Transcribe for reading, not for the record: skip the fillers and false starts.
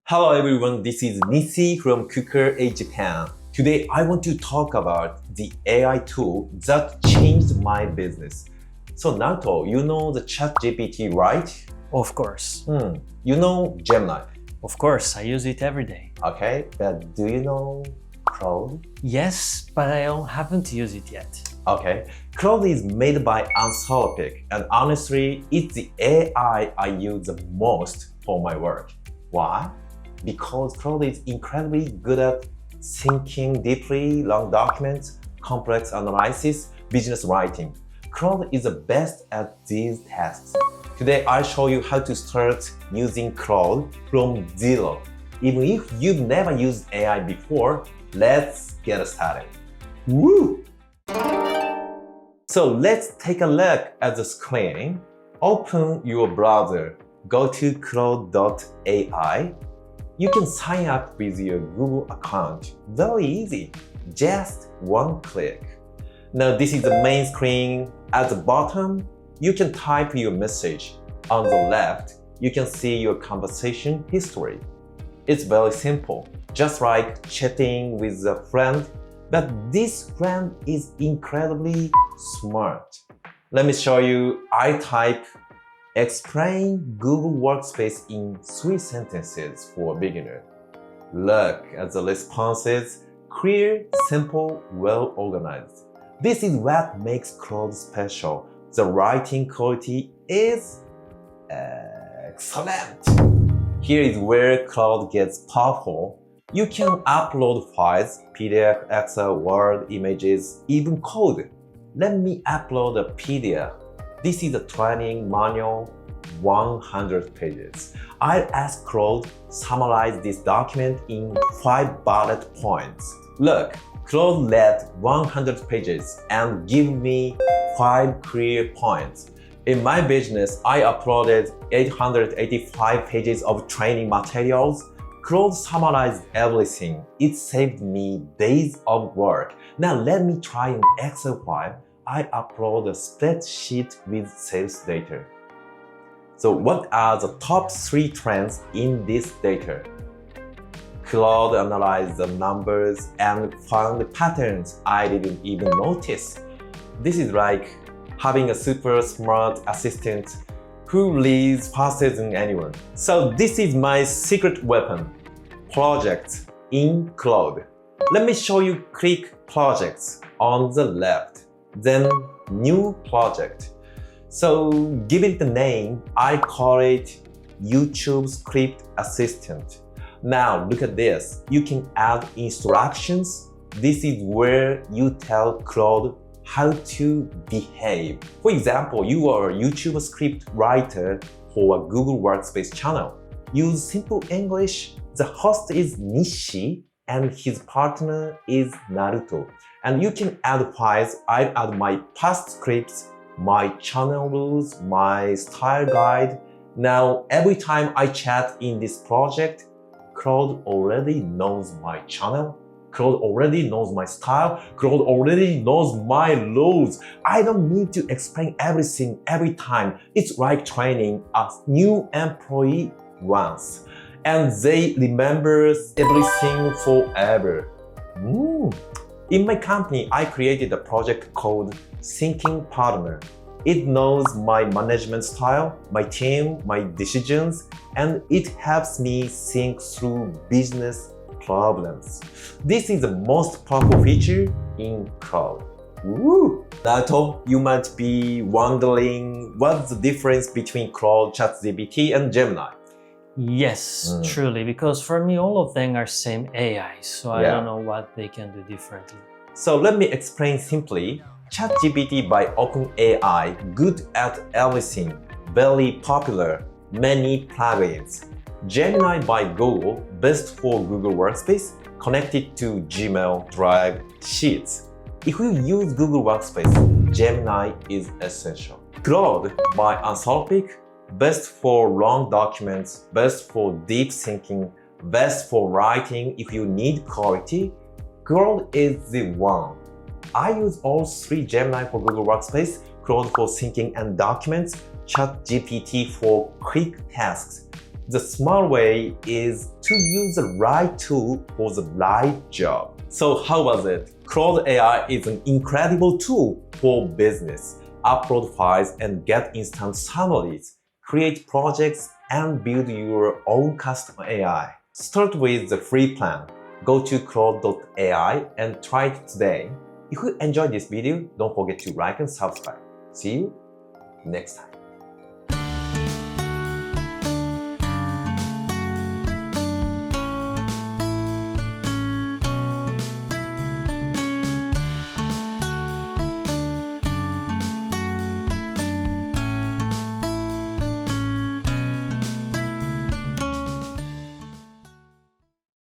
Hello everyone, this is Nissy from Cooker Japan. Today I want to talk about the AI tool that changed my business. So Naruto, you know the ChatGPT, right? Of course. You know Gemini. Of course, I use it every day. Okay, but do you know Claude? Yes, but I haven't used it yet. Okay, Claude is made by Anthropic, and honestly, it's the AI I use the most for my work. Why? Because Claude is incredibly good at thinking deeply, long documents, complex analysis, business writing. Claude is the best at these tasks. Today, I'll show you how to start using Claude from zero. Even if you've never used AI before, let's get started. Woo! So let's take a look at the screen. Open your browser, go to claude.ai. You can sign up with your Google account. Very easy, just one click. Now this is the main screen. At the bottom, you can type your message. On the left, you can see your conversation history. It's very simple, just like chatting with a friend, but this friend is incredibly smart. Let me show you. I type explain Google Workspace in 3 sentences for a beginner. Look at the responses. Clear, simple, well organized. This is what makes Claude special. The writing quality is excellent. Here is where Claude gets powerful. You can upload files, PDF, Excel, Word, images, even code. Let me upload a PDF. This is a training manual, 100 pages. I'll ask Claude summarize this document in 5 bullet points. Look, Claude read 100 pages and give me 5 clear points. In my business, I uploaded 885 pages of training materials. Claude summarized everything. It saved me days of work. Now let me try an Excel file. I upload a spreadsheet with sales data. So what are the top 3 trends in this data? Claude analyzed the numbers and found patterns I didn't even notice. This is like having a super smart assistant who reads faster than anyone. So this is my secret weapon, projects in Claude. Let me show you. Click projects on the left, then new project. So give it the name. I call it YouTube Script Assistant. Now look at this. You can add instructions. This is where you tell Claude how to behave. For example, you are a YouTube script writer for a Google Workspace channel. Use simple English. The host is Nissy and his partner is Naruto. And you can add files. I add my past scripts, my channel rules, my style guide. Now, every time I chat in this project, Claude already knows my channel. Claude already knows my style. Claude already knows my rules. I don't need to explain everything every time. It's like training a new employee once. And they remember everything forever. In my company, I created a project called Thinking Partner. It knows my management style, my team, my decisions, and it helps me think through business problems. This is the most powerful feature in Claude. Woo! Naruto, you might be wondering what's the difference between Claude, ChatGPT, and Gemini. Yes, truly, because for me, all of them are same AI, so I don't know what they can do differently. So let me explain simply. ChatGPT by OpenAI, good at everything, very popular, many plugins. Gemini by Google, best for Google Workspace, connected to Gmail, Drive, Sheets. If you use Google Workspace, Gemini is essential. Claude by Anthropic, best for long documents, best for deep thinking, best for writing if you need clarity. Claude is the one. I use all 3: Gemini for Google Workspace, Claude for thinking and documents, ChatGPT for quick tasks. The smart way is to use the right tool for the right job. So how was it? Claude AI is an incredible tool for business. Upload files and get instant summaries, create projects, and build your own custom AI. Start with the free plan. Go to claude.ai and try it today. If you enjoyed this video, don't forget to like and subscribe. See you next time.